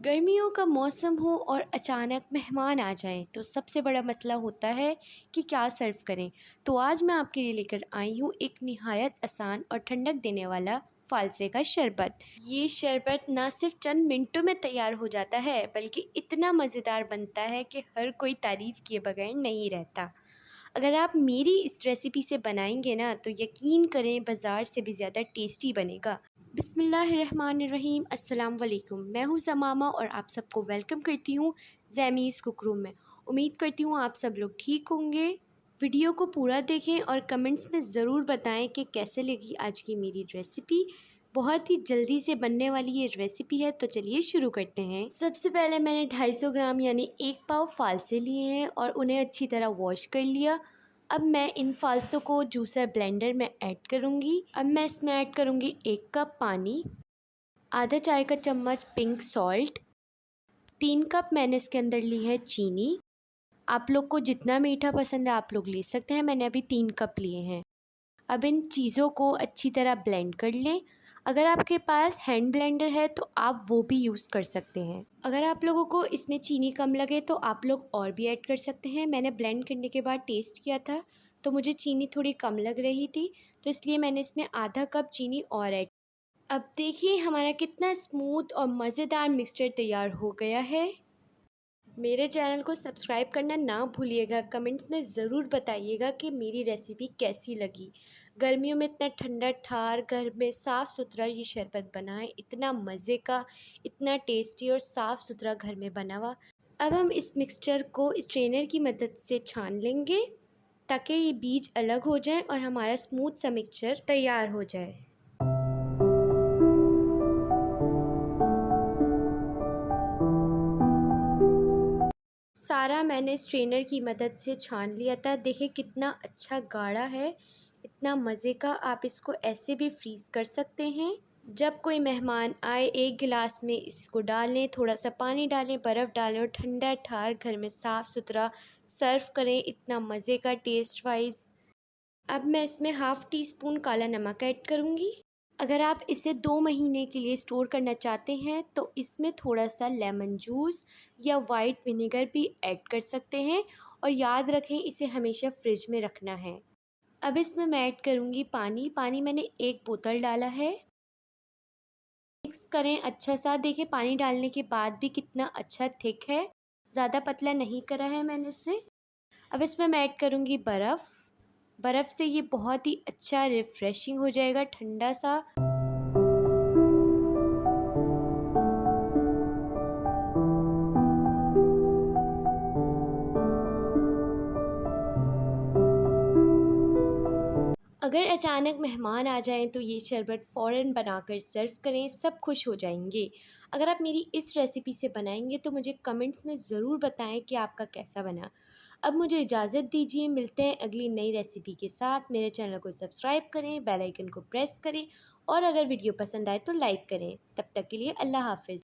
गर्मियों का मौसम हो और अचानक मेहमान आ जाएं तो सबसे बड़ा मसला होता है कि क्या सर्व करें। तो आज मैं आपके लिए लेकर आई हूँ एक निहायत आसान और ठंडक देने वाला फ़ालसे का शरबत। ये शरबत ना सिर्फ चंद मिनटों में तैयार हो जाता है बल्कि इतना मज़ेदार बनता है कि हर कोई तारीफ़ किए बगैर नहीं रहता। अगर आप मेरी इस रेसिपी से बनाएंगे ना तो यकीन करें बाज़ार से भी ज़्यादा टेस्टी बनेगा। बिस्मिल्लाहिर्रहमानिर्रहीम, अस्सलाम वालेकुम। मैं हूँ ज़मामा और आप सबको वेलकम करती हूँ ज़ैमीज़ कुक रूम में। उम्मीद करती हूँ आप सब लोग ठीक होंगे। वीडियो को पूरा देखें और कमेंट्स में ज़रूर बताएं कि कैसे लगी आज की मेरी रेसिपी। बहुत ही जल्दी से बनने वाली ये रेसिपी है, तो चलिए शुरू करते हैं। सबसे पहले मैंने 250 ग्राम यानी 1 पाव फ़ालसे लिए हैं और उन्हें अच्छी तरह वॉश कर लिया। अब मैं इन फ़ालसों को जूसर ब्लेंडर में ऐड करूँगी। अब मैं इसमें ऐड करूँगी 1 कप पानी, आधा चाय का चम्मच पिंक सॉल्ट, 3 कप मैंने इसके अंदर ली है चीनी। आप लोग को जितना मीठा पसंद है आप लोग ले सकते हैं, मैंने अभी 3 कप लिए हैं। अब इन चीज़ों को अच्छी तरह ब्लेंड कर लें। अगर आपके पास हैंड ब्लेंडर है तो आप वो भी यूज़ कर सकते हैं। अगर आप लोगों को इसमें चीनी कम लगे तो आप लोग और भी ऐड कर सकते हैं। मैंने ब्लेंड करने के बाद टेस्ट किया था तो मुझे चीनी थोड़ी कम लग रही थी, तो इसलिए मैंने इसमें आधा कप चीनी और ऐड। अब देखिए हमारा कितना स्मूथ और मज़ेदार मिक्सचर तैयार हो गया है। मेरे चैनल को सब्सक्राइब करना ना भूलिएगा। कमेंट्स में ज़रूर बताइएगा कि मेरी रेसिपी कैसी लगी। गर्मियों में इतना ठंडा ठार घर में साफ़ सुथरा ये शरबत बनाएं, इतना मज़े का, इतना टेस्टी और साफ़ सुथरा घर में बना हुआ। अब हम इस मिक्सचर को स्ट्रेनर की मदद से छान लेंगे ताकि ये बीज अलग हो जाए और हमारा स्मूथ सा मिक्सचर तैयार हो जाए। सारा मैंने स्ट्रेनर की मदद से छान लिया था। देखिए कितना अच्छा गाढ़ा है, इतना मज़े का। आप इसको ऐसे भी फ्रीज़ कर सकते हैं। जब कोई मेहमान आए एक गिलास में इसको डालें, थोड़ा सा पानी डालें, बर्फ़ डालें और ठंडा ठार घर में साफ़ सुथरा सर्व करें, इतना मज़े का टेस्ट वाइज। अब मैं इसमें हाफ़ टी स्पून काला नमक ऐड करूँगी। अगर आप इसे 2 महीने के लिए स्टोर करना चाहते हैं तो इसमें थोड़ा सा लेमन जूस या वाइट विनेगर भी ऐड कर सकते हैं और याद रखें इसे हमेशा फ्रिज में रखना है। अब इसमें मैं ऐड करूँगी पानी। पानी मैंने 1 बोतल डाला है। मिक्स करें अच्छा सा। देखिए पानी डालने के बाद भी कितना अच्छा थिक है, ज़्यादा पतला नहीं करा है मैंने इसे। अब इसमें मैं ऐड करूँगी बर्फ़। बर्फ़ से ये बहुत ही अच्छा रिफ़्रेशिंग हो जाएगा, ठंडा सा। अगर अचानक मेहमान आ जाएं तो ये शरबत फ़ौरन बनाकर सर्व करें, सब खुश हो जाएंगे। अगर आप मेरी इस रेसिपी से बनाएंगे तो मुझे कमेंट्स में ज़रूर बताएं कि आपका कैसा बना। अब मुझे इजाज़त दीजिए, मिलते हैं अगली नई रेसिपी के साथ। मेरे चैनल को सब्सक्राइब करें, बेल आइकन को प्रेस करें और अगर वीडियो पसंद आए तो लाइक करें। तब तक के लिए अल्लाह हाफ़िज़।